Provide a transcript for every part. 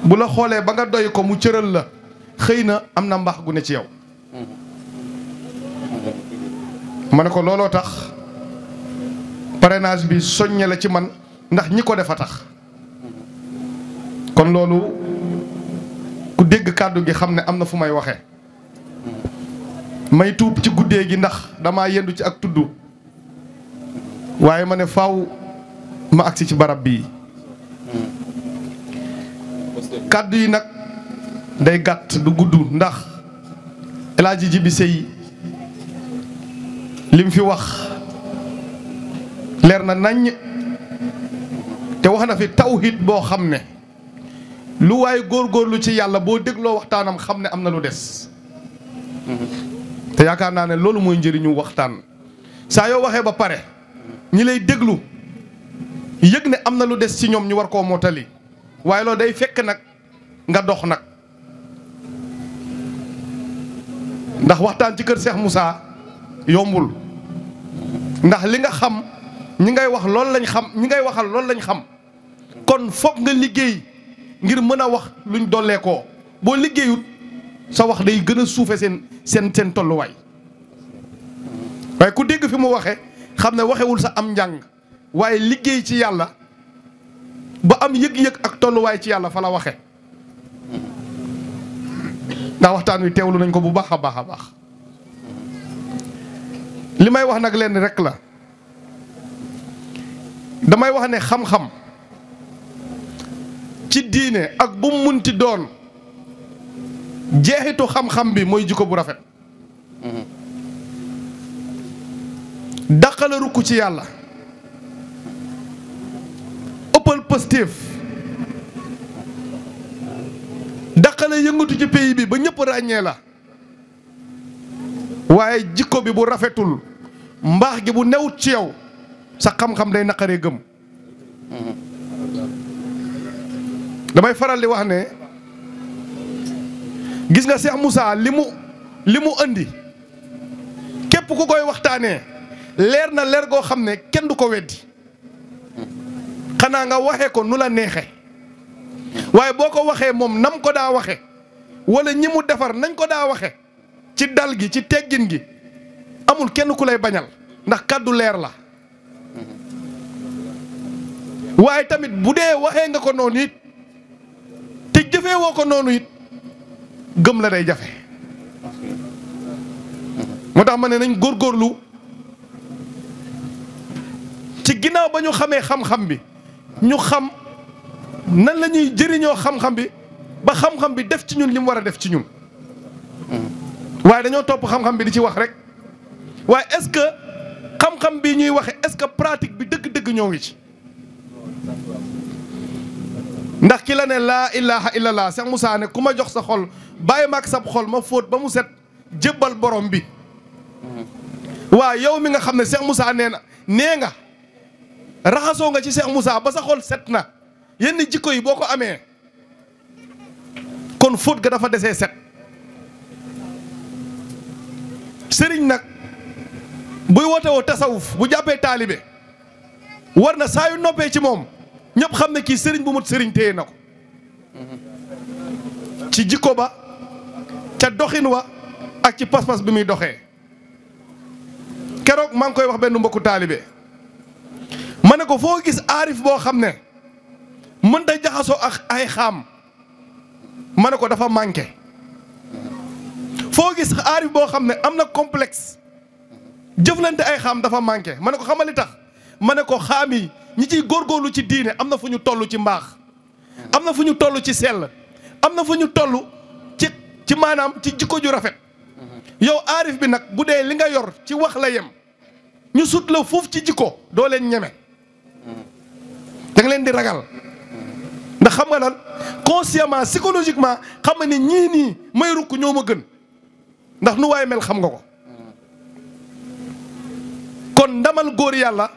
bu la xoolee ba nga doy ko mu cëral la xëy na am na mbaax gu ne ci yow. ma ne ko looloo tax parrainage bi soññe la ci man ndax ñi ko def a tax. kon loolu ku dégg kàddu gi xam ne am na fu may waxee. may tuub ci guddee gi ndax damaa yendu ci ak tudd waaye ma ne faaw ma agsi ci barab bii. kàddu yi nag day gàtt du gudd ndax El Hadji Djibi Sey lim fi wax leer na naññ te wax na fi tawhid boo xam ne lu waaye góorgóorlu ci yàlla boo dégloo waxtaanam xam ne am na lu des. te yaakaar naa ne loolu mooy njëriñu waxtaan saa yoo waxee ba pare ñi lay déglu yëg ne am na lu des ci ñoom ñu war koo mottali waaye loolu day fekk nag nga dox nag. ndax waxtaan ci kër Cheikh Moussa yombul ndax li nga xam ñi ngay wax loolu lañ xam ñi ngay waxal loolu lañ xam kon foog nga liggéey ngir mën a wax luñ dollee koo boo liggéeyut sa wax day gën a suufe seen tolluwaay. waaye ku dégg fi mu waxe xam ne waxewul sa am njàng waaye liggéey ci yàlla ba am yëg-yëg ak tolluwaay ci yàlla fa la waxe ndax waxtaan wi teewlu nañ ko bu baax a baax a baax. li may wax nag leen rek la damay wax ne xam-xam ci diine ak bu mu munti doon jeexitu xam-xam bi mooy jikko bu rafet. dàqala rukk ci yàlla ëppal positif dàqale yëngatu ci pays bi ba ñëpp ràññee la waaye jikko bi bu rafetul mbaax gi bu newut ci yow sa xam-xam day naqaree gëm. damay faral di wax ne gis nga Cheikh Moussa li mu andi képp ku koy waxtaanee leer na leer goo xam ne kenn du ko weddi xanaa nga waxee ko nu la neexe waaye boo ko waxee moom nam ko daa waxe wala ñi mu defar nañ ko daa waxe ci dal gi ci teggin gi amul kenn ku lay bañal ndax kàddu leer la. waaye tamit bu dee waxee nga ko noonu it te jëfee woo ko noonu it gëm la day jafe. moo tax ma ne nañ góorgóorlu ci ginnaaw ba ñu xamee xam-xam bi ñu xam nan la ñuy jëriñoo xam-xam bi ba xam-xam bi def ci ñun li mu war a def ci ñun. waaye dañoo topp xam-xam bi di ci wax rek waaye est-ce que xam-xam bi ñuy waxe est-ce que pratique bi dëgg-dëgg ñoo ngi ci. ndax ki la ne laa ilaha illallah Cheikh Moussa ne ku ma jox sa xol bàyyi ma ak sab xol ma fóot ba mu set jébbal borom bi. waaw yow mi nga xam ne Cheikh Moussa nee nga raxasoo nga ci Cheikh Moussa ba sa xol set na yenn jikko yi boo ko amee kon fóot ga dafa desee set. sëriñ nag buy woote woo tasawuf bu jàppee taalibe war na saa yu noppee ci moom ñëpp xam ne kii sëriñ bu mut sëriñ téye na ko ci jikko ba ca doxin wa ak ci pas-pas bi muy doxee. keroog maa ngi koy wax benn mbokku taalibe ma ne ko foo gis aarif boo xam ne mënta jaxasoo ak ay xaam ma ne ko dafa manqué. foo gis aarif boo xam ne am na complexe jëflante ay xaam dafa manqué ma ne ko xamali tax ma ne ko xaam yi ñi ciy góorgóorlu ci diine am na fu ñu toll ci mbaax am na fu ñu toll ci sell am na fu ñu toll ci maanaam ci jikko ju rafet. yow aarif bi nag bu dee li nga yor ci wax la yem ñu sut la foofu ci jikko doo leen ñeme da nga leen di ragal ndax xam nga lan consciemment psychologiquement xam nga ni ñii nii may rukk ñoo ma gën ndax nu waaye mel xam nga ko. kon ndamal góor yàlla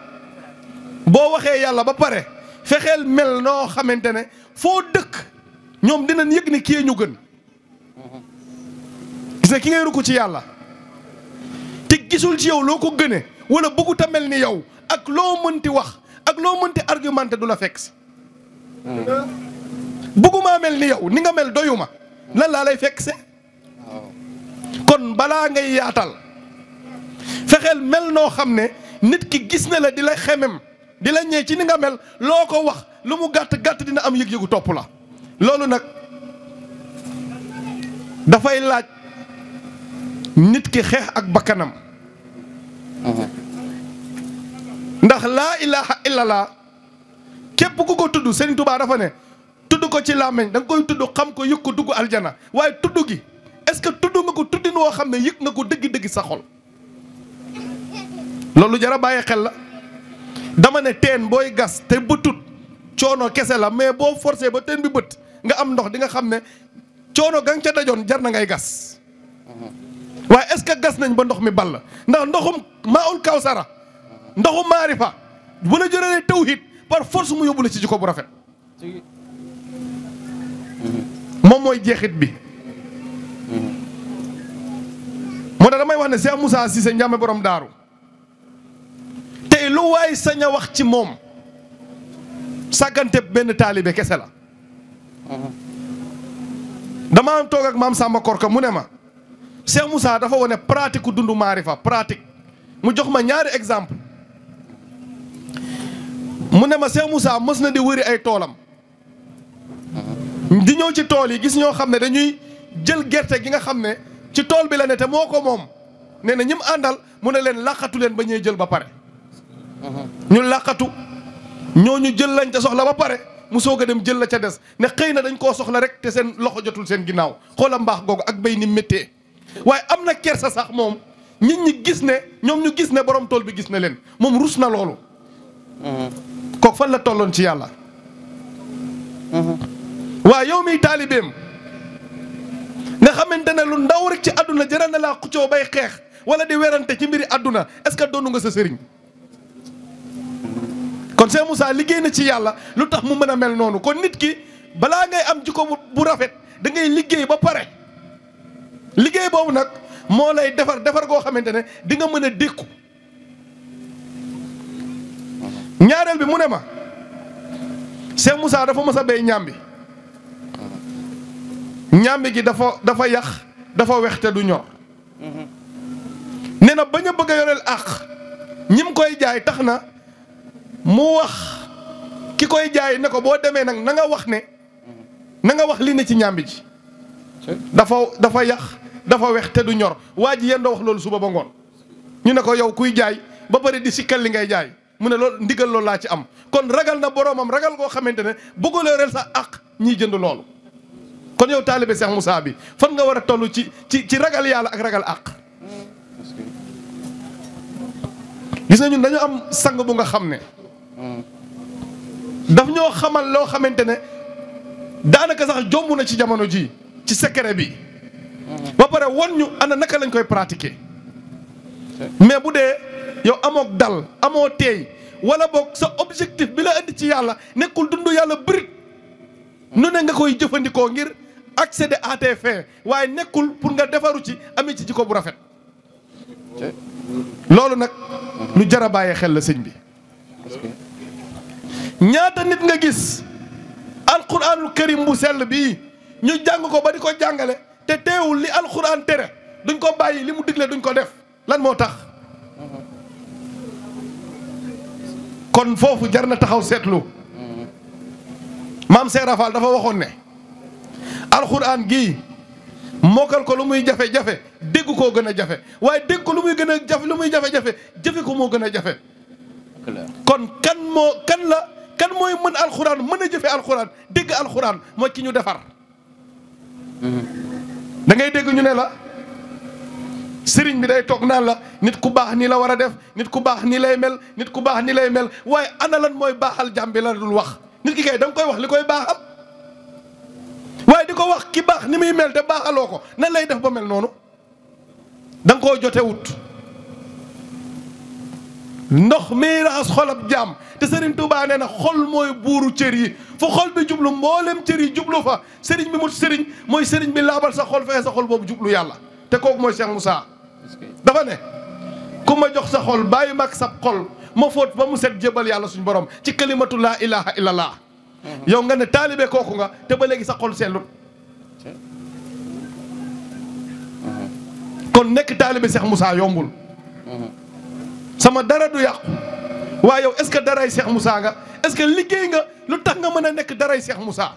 boo waxee yàlla ba pare fexeel mel noo xamante ne foo dëkk ñoom dinañ yëg ni kii ñu gën. gis nga ki ngay rukk ci yàlla te gisul ci yow loo ko gëne wala bëggut a mel ni yow ak loo mënti wax ak loo mënti argumenté du la fekk si. bëgguma mel ni yow ni nga mel doyuma lan laa lay fekk se kon balaa ngay yaatal fexeel mel noo xam ne nit ki gis na la di la xemem di la ñee ci ni nga mel loo ko wax lu mu gàtt gàtt dina am yëg-yëgu topp la loolu nag dafay laaj nit ki xeex ak bakkanam ndax laa ilaha illallah képp ku ko tudd Serigne Touba dafa ne tudd ko ci làmmiñ da nga koy tudd xam ko yëg ko dugg aljana waaye tudd gi est-ce que tudd nga ko tuddin woo xam ne yëg nga ko dëgg-dëgg sa xol loolu jara bàyyi xel la dama ne teen booy gas te bëtut coono kese la mais boo forcé ba teen bi bët nga am ndox di nga xam ne coono ga nga ca dajoon jar na ngay gas waaye est-ce que gas nañ ba ndox mi ball ndax ndoxum maaul kawsara ndoxum maarifa bu la jëralee tawhid par force mu yóbbu la ci jikko bu rafet moom mooy jeexit bi moo tax damay wax ne Cheikh Moussa Cissé Ndiamé borom daaru tey lu waay sañ a wax ci moom sàggante benn taalibe kese la dama am toog ak maam Samba Korka mu ne ma Cheikh Moussa dafa wane pratique ku dundu maarifa pratique mu jox ma ñaari exemple mu ne ma Cheikh Moussa mës na di wëri ay toolam di ñëw ci tool yi gis ñoo xam ne dañuy jël gerte gi nga xam ne ci tool bi la ne te moo ko moom nee na ñim àndal mu ne leen làqatu leen ba ñuy jël ba pare ñu làqatu ñooñu jël lañ ca soxla ba pare mu soog a dem jël la ca des ne xëy na dañ koo soxla rek te seen loxo jotul seen ginnaaw xoola mbaax googu ak béy ni méttee waaye am na kersa sax moom nit ñi gis ne ñoom ñu gis ne borom tool bi gis na leen moom rus na loolu kooku fan la tolloon ci yàlla waaw yow miy taalibeem nga xamante ne lu ndaw rek ci àdduna jëral na laa xuccoo bay xeex wala di werante ci mbiri àdduna est-ce que doonu nga sa sëriñ kon Cheikh Moussa liggéey na ci yàlla lu tax mu mën a mel noonu kon nit ki balaa ngay am jikko bu rafet da ngay liggéey ba pare liggéey boobu nag moo lay defar goo xamante ne di nga mën a dékku ñaareel bi mu ne ma Cheikh Moussa dafa mës a béy ñàmbi ñàmbi gi dafa yàq dafa wex te du ñor nee na bañ a bëgg a yoreel àq ñim koy jaay tax na mu wax ki koy jaay ne ko boo demee nag na nga wax li ne ci ñàmbi ji dafa yàq dafa wex te du ñor waa ji yéen doo wax loolu suba ba ngoon ñu ne ko yow kuy jaay ba pare di sikkal li ngay jaay mu ne loolu ndigal loolu laa ci am kon ragal na boroomam ragal koo xamante ne bëggul yoreel sa àq ñiy jënd loolu kon yow taalibe Cheikh Moussa bi fan nga war a toll ci ragal yàlla ak ragal àq gis na ñun dañu am sang bu nga xam ne daf ñoo xamal loo xamante ne daanaka sax jomb na ci jamono ji ci secret bi ba pare won ñu ana naka lañ koy pratiquer mais bu dee yow amook dal amoo teey wala boog sa objectif bi la indi ci yàlla nekkul dund yàlla bërit nu ne nga koy jëfandikoo ngir accéder à tes fins waaye nekkul pour nga defaru ci amee ci jikko bu rafet loolu nag lu jar a bàyyi xel la sëñ bi ñaata nit nga gis alquranul karim bu sell bii ñu jàng ko ba di ko jàngale te teewul li alquran tere duñ ko bàyyi li mu digle duñ ko def lan moo tax kon foofu jar na taxaw seetlu maam Seera Fall dafa waxoon ne alxuraan gii mokkal ko lu muy jafe-jafe dégg koo gën a jafe waaye dégg ko lu muy gën a jafe lu muy jafe-jafe jëfe ko moo gën a jafe kon kan mooy mën alxuraan mën a jëfe alxuraan dégg alxuraan mooy ki ñu defar da ngay dégg ñu ne la sëriñ bi day toog naan la nit ku baax nii la war a def nit ku baax nii lay mel nit ku baax nii lay mel waaye ana lan mooy baaxal jàmm bi la dul wax nit ki kay da nga koy wax li koy baaxal waaye di ko wax ki baax ni muy mel te baaxaloo ko nan lay def ba mel noonu da nga koo jotewut ndox mi raxas xolab jaam te Serigne Touba nee na xol mooy buuru cër yi fu xol bi jublu mboolem cër yi jublu fa Serigne bi mut Serigne mooy Serigne bi laabal sa xol fexe sa xol boobu jublu yàlla te kooku mooy Cheikh Moussa dafa ne ku ma jox sa xol bàyyi mag sa xol ma fóot ba mu set jébal yàlla suñu borom ci kalimatu laa ilaha illallah yow nga ne taalibe kooku nga te ba léegi sa xol sellut kon nekk taalibe Cheikh Moussa yombul sama dara du yàqu waaye yow est-ce que daray Cheikh Moussa nga est-ce que liggéey nga lu tax nga mën a nekk daray Cheikh Moussa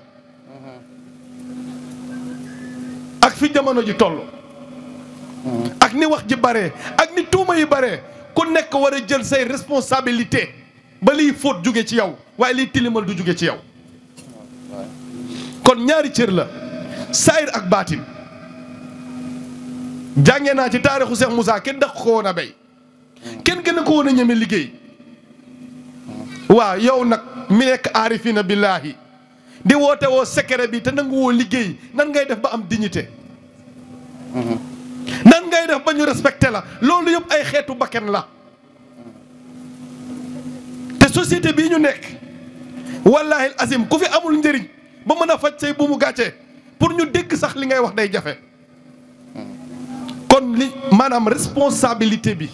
ak fi jamono ji toll ak ni wax ji bare ak ni tuuma yi bare ku nekk war a jël say responsabilité ba liy fóot jóge ci yow waaye liy tilimal du jóge ci yow kon ñaari cër la saayir ak baatin jàngee naa ci taarixu Cheikh Moussa kenn daq ko woon a béy kenn gën a ko woon a ñeme liggéey waaw yow nag mi nekk aarifina billaahi di woote woo secret bi te nangu woo liggéey nan ngay def ba am dignité nan ngay def ba ñu respecté la loolu yëpp ay xeetu bakken la te société bii ñu nekk wallaahi azim ku fi amul njëriñ ba mën a faj say bu mu gàccee pour ñu dégg sax li ngay wax day jafe kon li maanaam responsabilité bi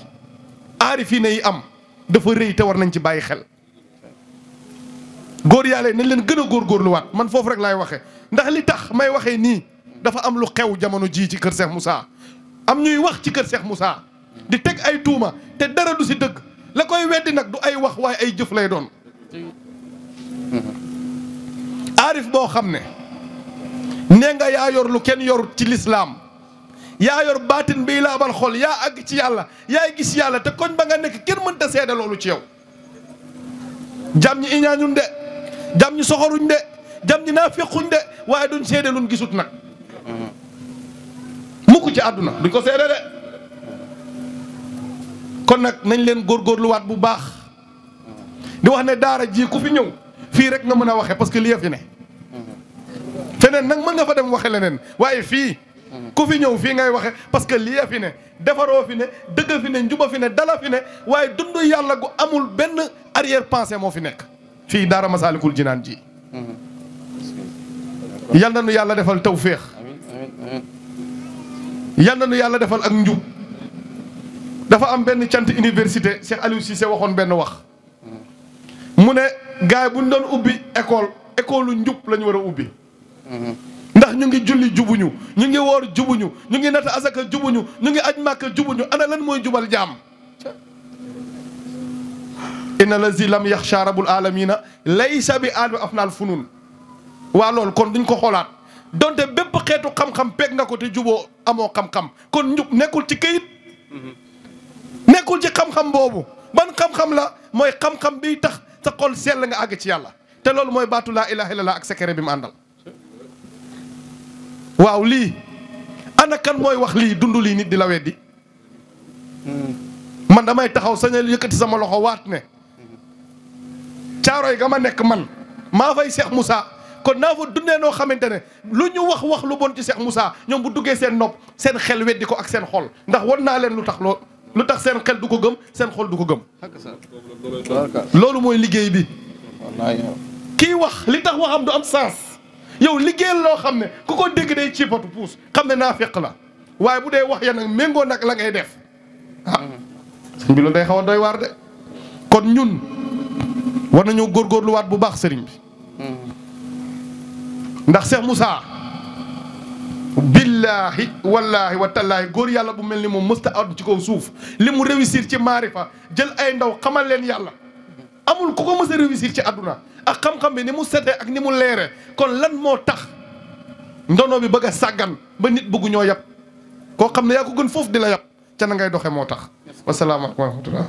aarifina yi am dafa rëy te war nañ ci bàyyi xel góor yàlla nañ leen gën a góorgóorluwaat man foofu rek laay waxee ndax li tax may waxee nii dafa am lu xew jamono jii ci kër Cheikh Moussa am ñuy wax ci kër Cheikh Moussa di teg ay tuuma te dara du si dëgg la koy weddi nag du ay wax waaye ay jëf lay doon aarif boo xam ne nee nga yaa yor lu kenn yor ci lislaam yaa yor baatin bii la abal xol yaa àgg ci yàlla yaay gis yàlla te koñ ba nga nekk kenn mënta seede loolu ci yow jam ñi iñaañun de jam ñi soxoruñ de jam ñi naafequñ de waaye duñ seede luñ gisut nag mukk ci àdduna duñ ko seede de kon nag nañ leen góorgóorluwaat bu baax di wax ne daara ji ku fi ñëw fii rek nga mën a waxe parce que lii fi ne feneen nag mën nga fa dem waxe leneen waaye fii ku fi ñëw fii ngay waxe parce que lii fi ne defaroo fi ne dëgg fi ne njuba fi ne dala fi ne waaye dund yàlla gu amul benn arrière pensée moo fi nekk fii daara Masaalikul Jinaan ji yal na nu yàlla defal tawféex yal na nu yàlla defal ak njub dafa am benn cant université Cheikh Aliou Cissé waxoon benn wax mu ne gars yi bu ñu doon ubbi école njub la ñu war a ubbi ndax ñu ngi julli jubuñu ñu ngi woor jubuñu ñu ngi nata asaka jubuñu ñu ngi aj màkka jubuñu ana lan mooy jubal jaam inna lazi lam yaxsha rabbul alamina laysa bi almi afnaal funun waa loolu kon duñ ko xoolaat donte bépp xeetu xam-xam peeg nga ko te juboo amoo xam-xam kon njub nekkul ci këyit nekkul ci xam-xam boobu ban xam-xam la mooy xam-xam biy tax sa xol sell nga àgg ci yàlla te loolu mooy baatu laa ilaha illallah ak secret bi mu àndal waaw lii ana kan mooy wax lii dund lii nit di la weddi man damay taxaw sañal yëkkati sama loxo waat ne caaroy ga ma nekk man maa fay Cheikh Moussa kon naa fa dundee noo xamante ne lu ñu wax lu bon ci Cheikh Moussa ñoom bu duggee seen nopp seen xel weddi ko ak seen xol ndax wan naa leen lu tax seen xel du ko gëm seen xol du ko gëm loolu mooy liggéey bi kii wax li tax waxam du am sens yow liggéeyal loo xam ne ku ko dégg day ciipatu puus xam ne naa fekk la waaye bu dee wax ya nag méngoo nag la ngay def sëñ bi loolu day xaw a doy waar de kon ñun war nañoo góorgóorluwaat bu baax sëriñ bi ndax Cheikh Moussa billaahi wallaahi wa tallaahi góor yàlla bu mel ni moom mësta àddu ci kaw suuf li mu réussir ci maarifa jël ay ndaw xamal leen yàlla amul ku ko mës a réussir ci àdduna ak xam-xam bi ni mu setee ak ni mu leere kon lan moo tax ndono bi bëgg a sàggan ba nit bëggu ñoo yab koo xam ne yaa ko gën foofu di la yab ca na ngay doxe moo tax wasalaamaaleykum wa rahmatullah